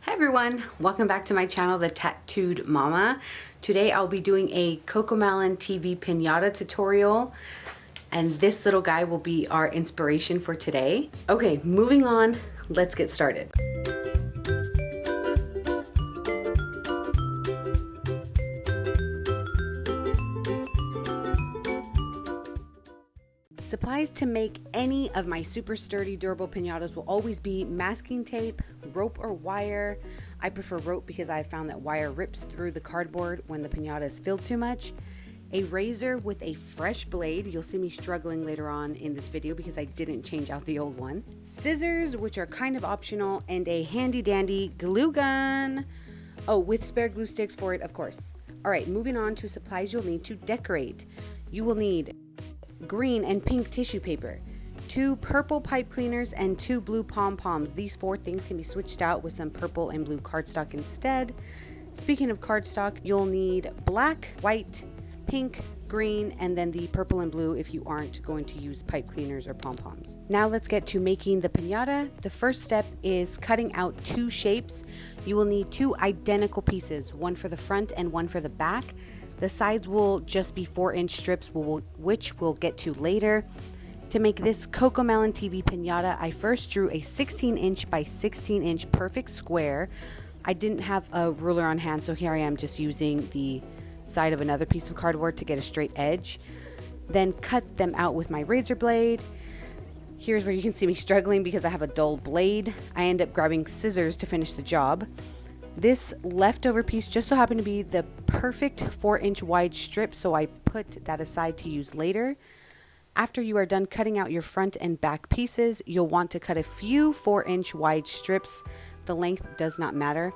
Hi everyone, welcome back to my channel, The Tattooed Mama. Today I'll be doing a Cocomelon TV Pinata tutorial, and this little guy will be our inspiration for today. Okay, moving on, let's get started. Supplies to make any of my super sturdy, durable piñatas will always be masking tape, rope or wire. I prefer rope because I found that wire rips through the cardboard when the piñata is filled too much. A razor with a fresh blade. You'll see me struggling later on in this video because I didn't change out the old one. Scissors, which are kind of optional, and a handy dandy glue gun. Oh, with spare glue sticks for it, of course. All right, moving on to supplies you'll need to decorate. You will need green and pink tissue paper, 2 purple pipe cleaners, and 2 blue pom-poms. These 4 things can be switched out with some purple and blue cardstock instead. Speaking of cardstock, you'll need black, white, pink, green, and then the purple and blue if you aren't going to use pipe cleaners or pom-poms. Now let's get to making the piñata. The first step is cutting out 2 shapes. You will need 2 identical pieces, one for the front and one for the back. The sides will just be 4-inch strips, which we'll get to later. To make this Cocomelon TV Pinata, I first drew a 16-inch by 16-inch perfect square. I didn't have a ruler on hand, so here I am just using the side of another piece of cardboard to get a straight edge. Then cut them out with my razor blade. Here's where you can see me struggling because I have a dull blade. I end up grabbing scissors to finish the job. This leftover piece just so happened to be the perfect 4-inch wide strip, so I put that aside to use later. After you are done cutting out your front and back pieces, you'll want to cut a few 4-inch wide strips. The length does not matter,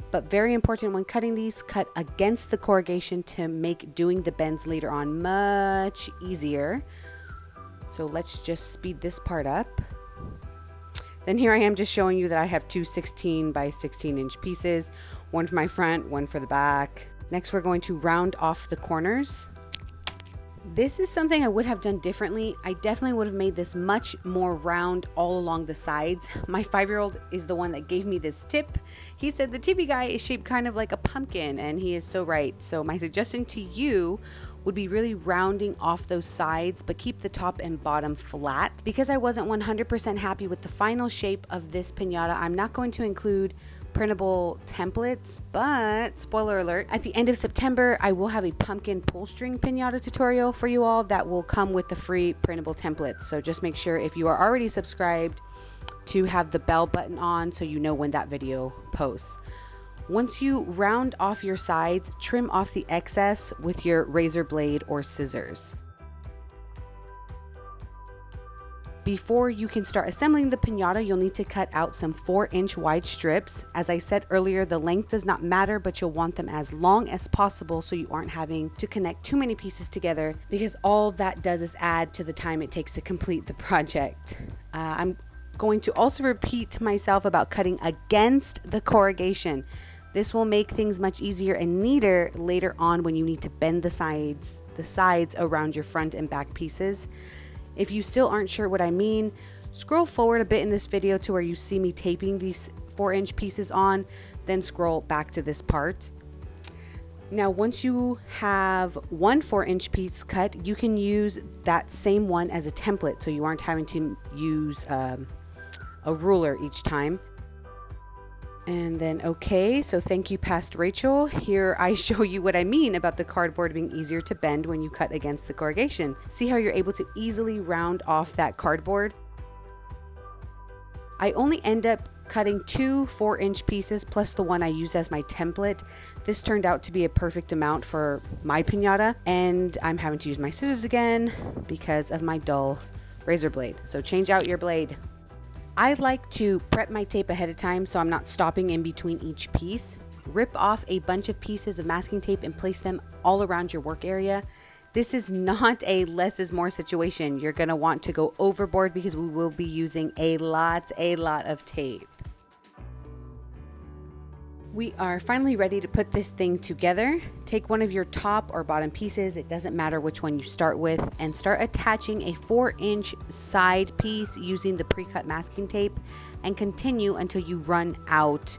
but very important when cutting these, cut against the corrugation to make doing the bends later on much easier. So let's just speed this part up. Then here I am just showing you that I have 2 16 by 16-inch pieces, one for my front, one for the back. Next, we're going to round off the corners. This is something I would have done differently. I definitely would have made this much more round all along the sides. My 5-year-old is the one that gave me this tip. He said the TV guy is shaped kind of like a pumpkin, and he is so right. So my suggestion to you would be really rounding off those sides, but keep the top and bottom flat. Because I wasn't 100% happy with the final shape of this piñata, I'm not going to include printable templates, but spoiler alert, at the end of September, I will have a pumpkin pull string piñata tutorial for you all that will come with the free printable templates. So just make sure if you are already subscribed to have the bell button on so you know when that video posts. Once you round off your sides, trim off the excess with your razor blade or scissors. Before you can start assembling the piñata, you'll need to cut out some 4-inch wide strips. As I said earlier, the length does not matter, but you'll want them as long as possible so you aren't having to connect too many pieces together, because all that does is add to the time it takes to complete the project. I'm going to also repeat myself about cutting against the corrugation. This will make things much easier and neater later on when you need to bend the sides around your front and back pieces. If you still aren't sure what I mean, scroll forward a bit in this video to where you see me taping these 4-inch pieces on, then scroll back to this part. Now, once you have one 4-inch piece cut, you can use that same one as a template so you aren't having to use a ruler each time. And then, okay, so thank you, past Rachel. Here I show you what I mean about the cardboard being easier to bend when you cut against the corrugation. See how you're able to easily round off that cardboard? I only end up cutting 2 4-inch pieces plus the one I used as my template. This turned out to be a perfect amount for my piñata, and I'm having to use my scissors again because of my dull razor blade. So change out your blade. I like to prep my tape ahead of time so I'm not stopping in between each piece. Rip off a bunch of pieces of masking tape and place them all around your work area. This is not a less is more situation. You're going to want to go overboard because we will be using a lot of tape. We are finally ready to put this thing together. Take one of your top or bottom pieces, it doesn't matter which one you start with, and start attaching a 4-inch side piece using the pre-cut masking tape, and continue until you run out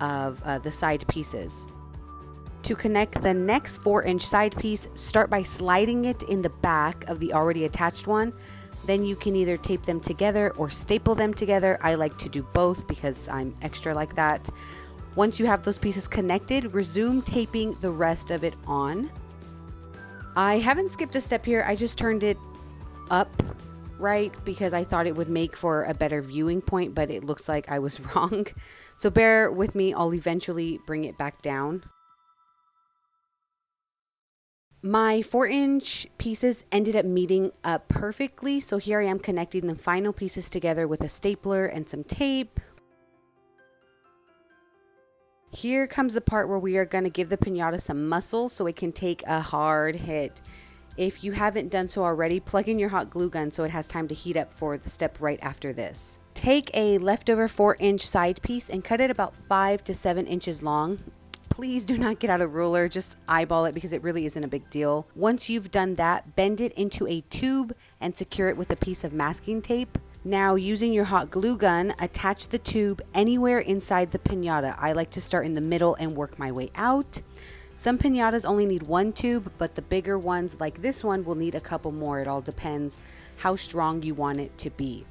of the side pieces. To connect the next 4-inch side piece, start by sliding it in the back of the already attached one. Then you can either tape them together or staple them together. I like to do both because I'm extra like that. Once you have those pieces connected, resume taping the rest of it on. I haven't skipped a step here. I just turned it up right because I thought it would make for a better viewing point, but it looks like I was wrong. So bear with me. I'll eventually bring it back down. My 4-inch pieces ended up meeting up perfectly. So here I am connecting the final pieces together with a stapler and some tape. Here comes the part where we are going to give the piñata some muscle so it can take a hard hit. If you haven't done so already, plug in your hot glue gun so it has time to heat up for the step right after this. Take a leftover 4-inch side piece and cut it about 5 to 7 inches long. Please do not get out a ruler, just eyeball it because it really isn't a big deal. Once you've done that, bend it into a tube and secure it with a piece of masking tape. Now, using your hot glue gun, attach the tube anywhere inside the piñata. I like to start in the middle and work my way out. Some piñatas only need 1 tube, but the bigger ones like this one will need a couple more. It all depends how strong you want it to be.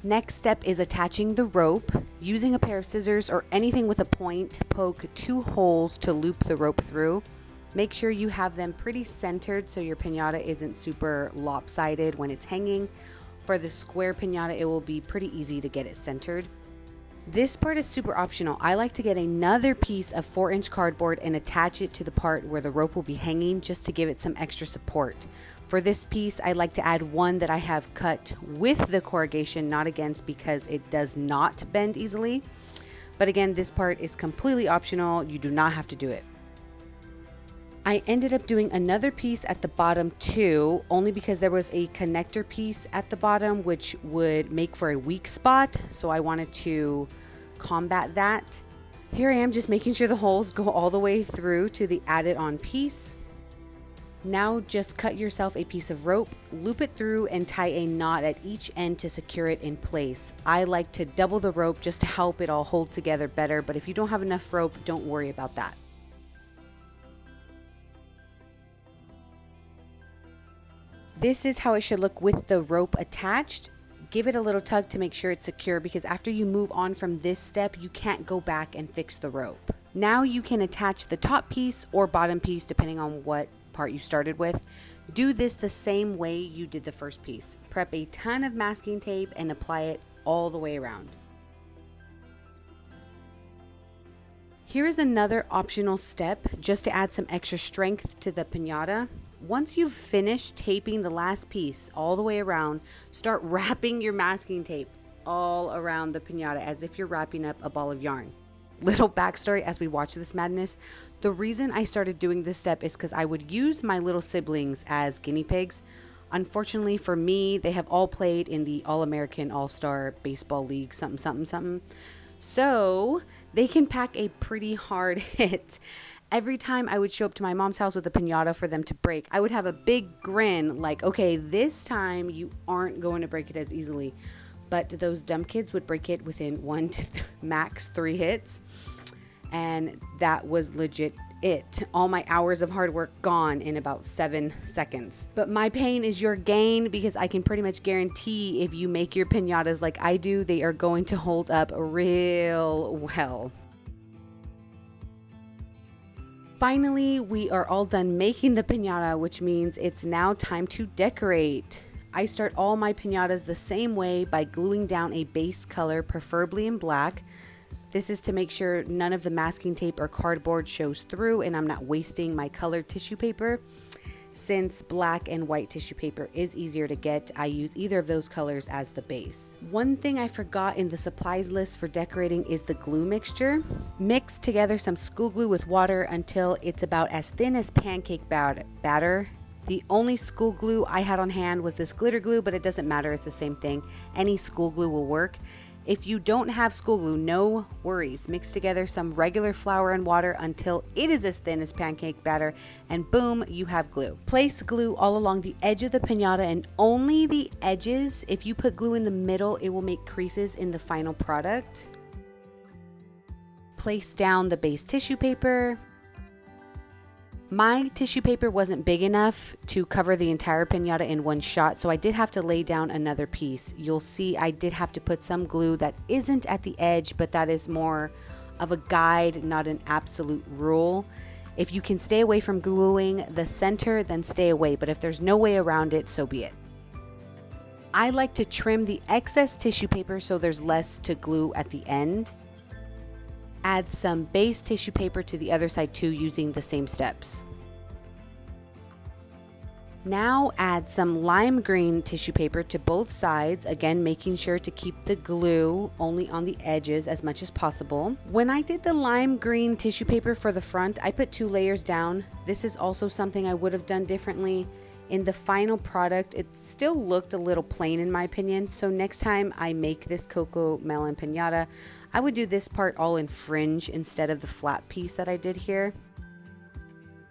Next step is attaching the rope. Using a pair of scissors or anything with a point, poke 2 holes to loop the rope through. Make sure you have them pretty centered so your piñata isn't super lopsided when it's hanging. For the square piñata, it will be pretty easy to get it centered. This part is super optional. I like to get another piece of 4-inch cardboard and attach it to the part where the rope will be hanging just to give it some extra support. For this piece, I like to add one that I have cut with the corrugation, not against, because it does not bend easily. But again, this part is completely optional. You do not have to do it. I ended up doing another piece at the bottom too, only because there was a connector piece at the bottom which would make for a weak spot, so I wanted to combat that. Here I am just making sure the holes go all the way through to the added on piece. Now just cut yourself a piece of rope, loop it through and tie a knot at each end to secure it in place. I like to double the rope just to help it all hold together better, but if you don't have enough rope, don't worry about that. This is how it should look with the rope attached. Give it a little tug to make sure it's secure because after you move on from this step, you can't go back and fix the rope. Now you can attach the top piece or bottom piece depending on what part you started with. Do this the same way you did the first piece. Prep a ton of masking tape and apply it all the way around. Here is another optional step just to add some extra strength to the piñata. Once you've finished taping the last piece all the way around, start wrapping your masking tape all around the piñata as if you're wrapping up a ball of yarn. Little backstory as we watch this madness. The reason I started doing this step is because I would use my little siblings as guinea pigs. Unfortunately for me, they have all played in the All-American All-Star Baseball League something. So they can pack a pretty hard hit. Every time I would show up to my mom's house with a piñata for them to break, I would have a big grin like, okay, this time you aren't going to break it as easily. But those dumb kids would break it within 1 to max 3 hits. And that was legit it. All my hours of hard work gone in about 7 seconds. But my pain is your gain because I can pretty much guarantee if you make your piñatas like I do, they are going to hold up real well. Finally, we are all done making the piñata, which means it's now time to decorate. I start all my piñatas the same way by gluing down a base color, preferably in black. This is to make sure none of the masking tape or cardboard shows through and I'm not wasting my colored tissue paper. Since black and white tissue paper is easier to get, I use either of those colors as the base. One thing I forgot in the supplies list for decorating is the glue mixture. Mix together some school glue with water until it's about as thin as pancake batter. The only school glue I had on hand was this glitter glue, but it doesn't matter, it's the same thing. Any school glue will work. If you don't have school glue, no worries. Mix together some regular flour and water until it is as thin as pancake batter, and boom, you have glue. Place glue all along the edge of the piñata and only the edges. If you put glue in the middle, it will make creases in the final product. Place down the base tissue paper. My tissue paper wasn't big enough to cover the entire piñata in one shot, so I did have to lay down another piece. You'll see I did have to put some glue that isn't at the edge, but that is more of a guide, not an absolute rule. If you can stay away from gluing the center, then stay away, but if there's no way around it, so be it. I like to trim the excess tissue paper so there's less to glue at the end. Add some base tissue paper to the other side too, using the same steps. Now add some lime green tissue paper to both sides, again making sure to keep the glue only on the edges as much as possible. When I did the lime green tissue paper for the front, I put 2 layers down. This is also something I would have done differently. In the final product, it still looked a little plain in my opinion, so next time I make this Cocomelon Pinata, I would do this part all in fringe instead of the flat piece that I did here.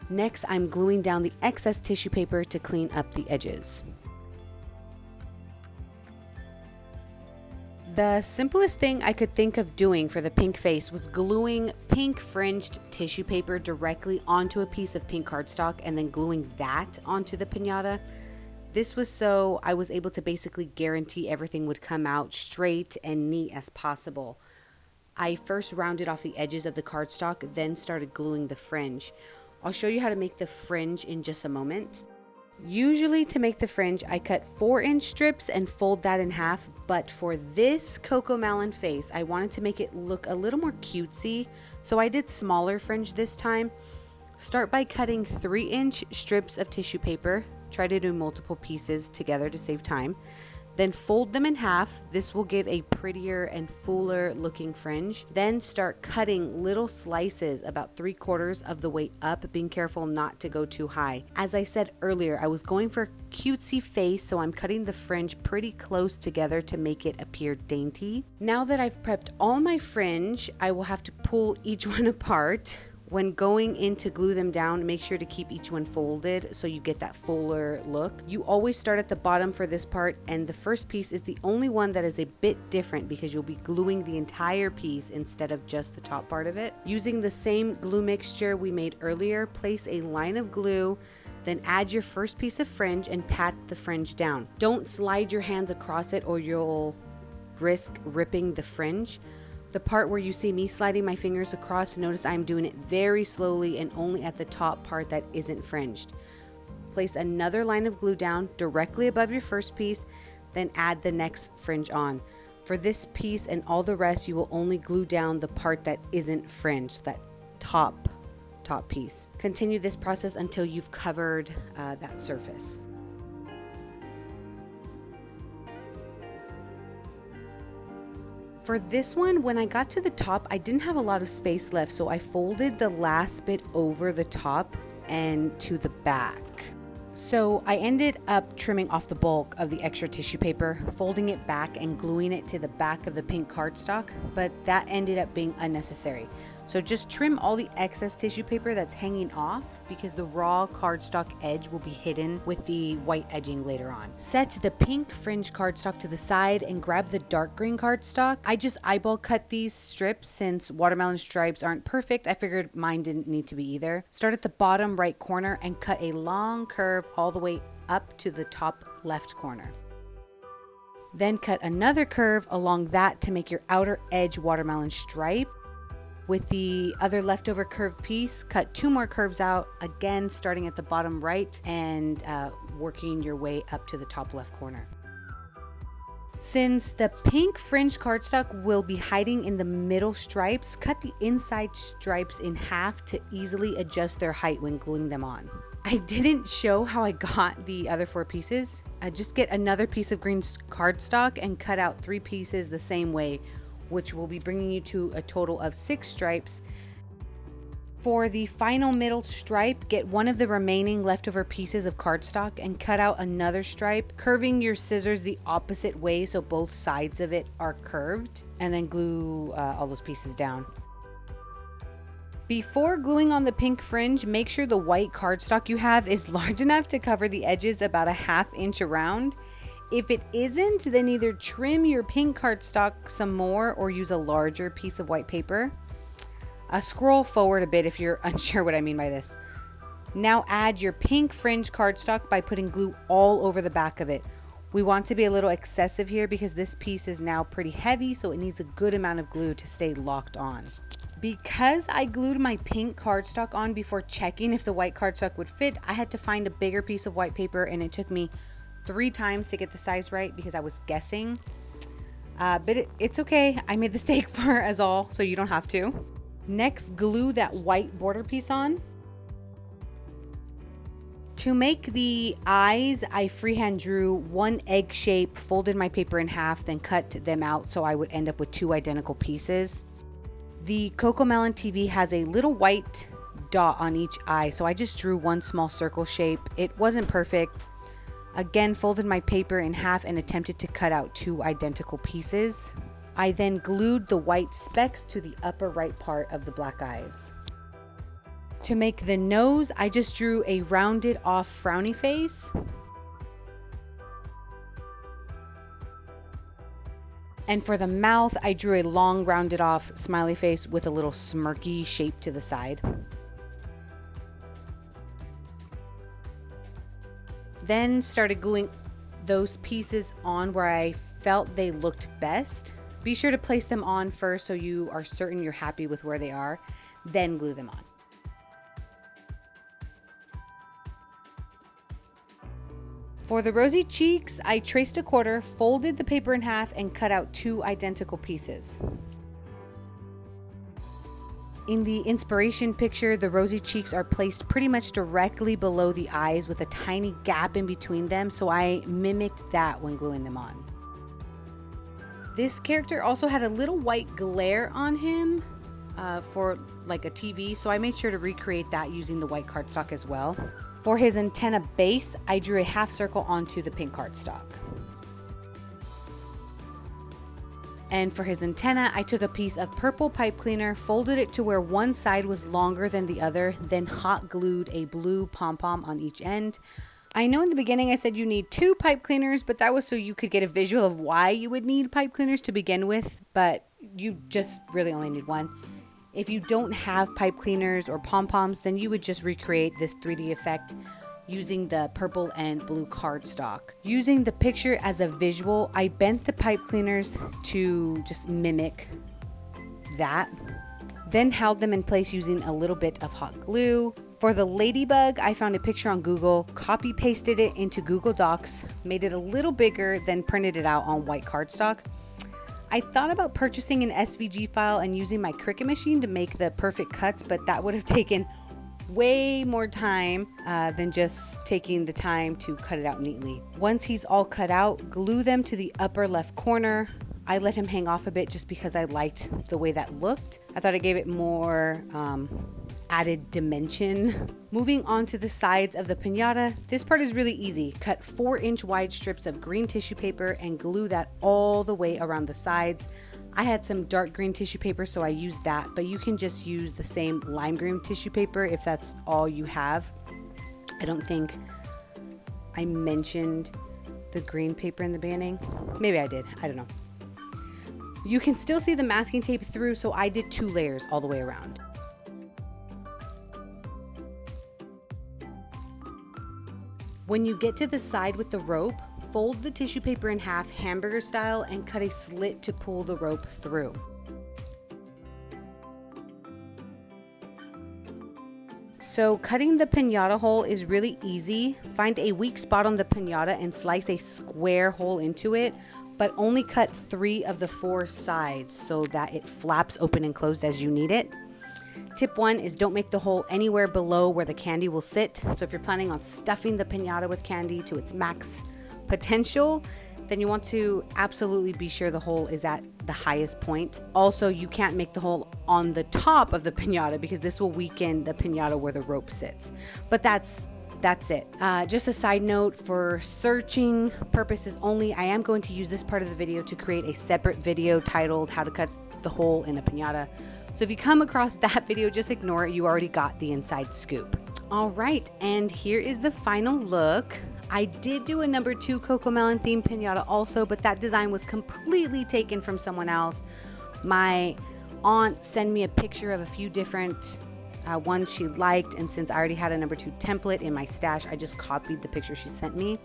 Next, I'm gluing down the excess tissue paper to clean up the edges. The simplest thing I could think of doing for the pink face was gluing pink fringed tissue paper directly onto a piece of pink cardstock and then gluing that onto the piñata. This was so I was able to basically guarantee everything would come out straight and neat as possible. I first rounded off the edges of the cardstock, then started gluing the fringe. I'll show you how to make the fringe in just a moment. Usually to make the fringe, I cut 4-inch strips and fold that in half, but for this Cocomelon face, I wanted to make it look a little more cutesy, so I did smaller fringe this time. Start by cutting 3-inch strips of tissue paper. Try to do multiple pieces together to save time. Then fold them in half. This will give a prettier and fuller looking fringe. Then start cutting little slices about 3/4 of the way up, being careful not to go too high. As I said earlier, I was going for a cutesy face, so I'm cutting the fringe pretty close together to make it appear dainty. Now that I've prepped all my fringe, I will have to pull each one apart. When going in to glue them down, make sure to keep each one folded so you get that fuller look. You always start at the bottom for this part, and the first piece is the only one that is a bit different because you'll be gluing the entire piece instead of just the top part of it. Using the same glue mixture we made earlier, place a line of glue, then add your first piece of fringe and pat the fringe down. Don't slide your hands across it or you'll risk ripping the fringe. The part where you see me sliding my fingers across, notice I'm doing it very slowly and only at the top part that isn't fringed. Place another line of glue down directly above your first piece, then add the next fringe on. For this piece and all the rest, you will only glue down the part that isn't fringed, that top piece. Continue this process until you've covered that surface. For this one, when I got to the top, I didn't have a lot of space left, so I folded the last bit over the top and to the back. So I ended up trimming off the bulk of the extra tissue paper, folding it back and gluing it to the back of the pink cardstock, but that ended up being unnecessary. So just trim all the excess tissue paper that's hanging off because the raw cardstock edge will be hidden with the white edging later on. Set the pink fringe cardstock to the side and grab the dark green cardstock. I just eyeball cut these strips since watermelon stripes aren't perfect. I figured mine didn't need to be either. Start at the bottom right corner and cut a long curve all the way up to the top left corner. Then cut another curve along that to make your outer edge watermelon stripe. With the other leftover curved piece, cut 2 more curves out, again starting at the bottom right and working your way up to the top left corner. Since the pink fringe cardstock will be hiding in the middle stripes, cut the inside stripes in half to easily adjust their height when gluing them on. I didn't show how I got the other 4 pieces. Just get another piece of green cardstock and cut out 3 pieces the same way, which will be bringing you to a total of 6 stripes. For the final middle stripe, get one of the remaining leftover pieces of cardstock and cut out another stripe, curving your scissors the opposite way so both sides of it are curved, and then glue all those pieces down. Before gluing on the pink fringe, make sure the white cardstock you have is large enough to cover the edges about a ½ inch around. If it isn't, then either trim your pink cardstock some more or use a larger piece of white paper. Scroll forward a bit if you're unsure what I mean by this. Now add your pink fringe cardstock by putting glue all over the back of it. We want to be a little excessive here because this piece is now pretty heavy, so it needs a good amount of glue to stay locked on. Because I glued my pink cardstock on before checking if the white cardstock would fit, I had to find a bigger piece of white paper, and it took me 3 times to get the size right because I was guessing. But it's okay. I made the mistake for us all, so you don't have to. Next, glue that white border piece on. To make the eyes, I freehand drew one egg shape, folded my paper in half, then cut them out so I would end up with 2 identical pieces. The Cocomelon TV has a little white dot on each eye, so I just drew one small circle shape. It wasn't perfect. Again, folded my paper in half and attempted to cut out 2 identical pieces. I then glued the white specks to the upper right part of the black eyes. To make the nose, I just drew a rounded off frowny face. And for the mouth, I drew a long rounded off smiley face with a little smirky shape to the side. Then started gluing those pieces on where I felt they looked best. Be sure to place them on first so you are certain you're happy with where they are, then glue them on. For the rosy cheeks, I traced a quarter, folded the paper in half, and cut out 2 identical pieces. In the inspiration picture, the rosy cheeks are placed pretty much directly below the eyes with a tiny gap in between them, so I mimicked that when gluing them on. This character also had a little white glare on him for like a TV, so I made sure to recreate that using the white cardstock as well. For his antenna base, I drew a half circle onto the pink cardstock. And for his antenna, I took a piece of purple pipe cleaner, folded it to where one side was longer than the other, then hot glued a blue pom-pom on each end. I know in the beginning I said you need 2 pipe cleaners, but that was so you could get a visual of why you would need pipe cleaners to begin with, but you just really only need 1. If you don't have pipe cleaners or pom-poms, then you would just recreate this 3D effect using the purple and blue cardstock. Using the picture as a visual, I bent the pipe cleaners to just mimic that, then held them in place using a little bit of hot glue. For the ladybug, I found a picture on Google, copy pasted it into Google Docs, made it a little bigger, then printed it out on white cardstock. I thought about purchasing an SVG file and using my Cricut machine to make the perfect cuts, but that would have taken way more time than just taking the time to cut it out neatly. Once he's all cut out, glue them to the upper left corner. I let him hang off a bit just because I liked the way that looked. I thought it gave it more added dimension. Moving on to the sides of the piñata, this part is really easy. Cut 4-inch wide strips of green tissue paper and glue that all the way around the sides. I had some dark green tissue paper, so I used that, but you can just use the same lime green tissue paper if that's all you have. I don't think I mentioned the green paper in the beginning. Maybe I did, I don't know. You can still see the masking tape through, so I did 2 layers all the way around. When you get to the side with the rope, fold the tissue paper in half hamburger style and cut a slit to pull the rope through. So cutting the piñata hole is really easy. Find a weak spot on the piñata and slice a square hole into it, but only cut 3 of the 4 sides so that it flaps open and closed as you need it. Tip 1 is don't make the hole anywhere below where the candy will sit. So if you're planning on stuffing the piñata with candy to its max potential, then you want to absolutely be sure the hole is at the highest point. Also, you can't make the hole on the top of the piñata because this will weaken the piñata where the rope sits. But that's it. Just a side note, for searching purposes only, I am going to use this part of the video to create a separate video titled How to Cut the Hole in a Piñata. So if you come across that video, just ignore it. You already got the inside scoop. All right, and here is the final look. I did do a number 2 Cocomelon themed piñata also, but that design was completely taken from someone else. My aunt sent me a picture of a few different ones she liked, and since I already had a number 2 template in my stash, I just copied the picture she sent me.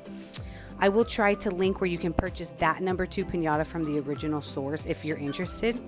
I will try to link where you can purchase that number 2 piñata from the original source if you're interested.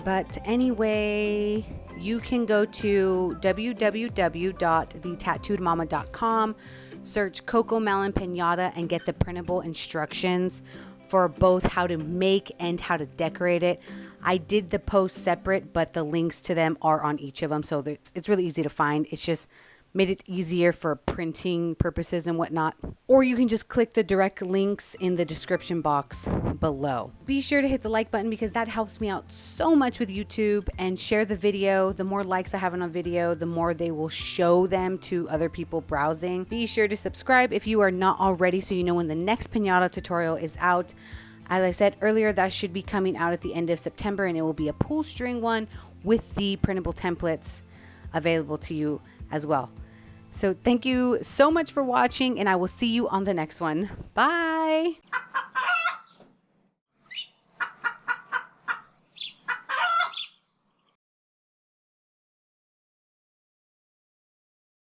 But anyway, you can go to www.therealtattooedmomma.com, search Cocomelon Pinata, and get the printable instructions for both how to make and how to decorate it. I did the post separate, but the links to them are on each of them, so it's really easy to find. It's just made it easier for printing purposes and whatnot. Or you can just click the direct links in the description box below. Be sure to hit the like button because that helps me out so much with YouTube, and share the video. The more likes I have on a video, the more they will show them to other people browsing. Be sure to subscribe if you are not already so you know when the next piñata tutorial is out. As I said earlier, that should be coming out at the end of September, and it will be a pull string one with the printable templates available to you as well. So thank you so much for watching, and I will see you on the next one. Bye!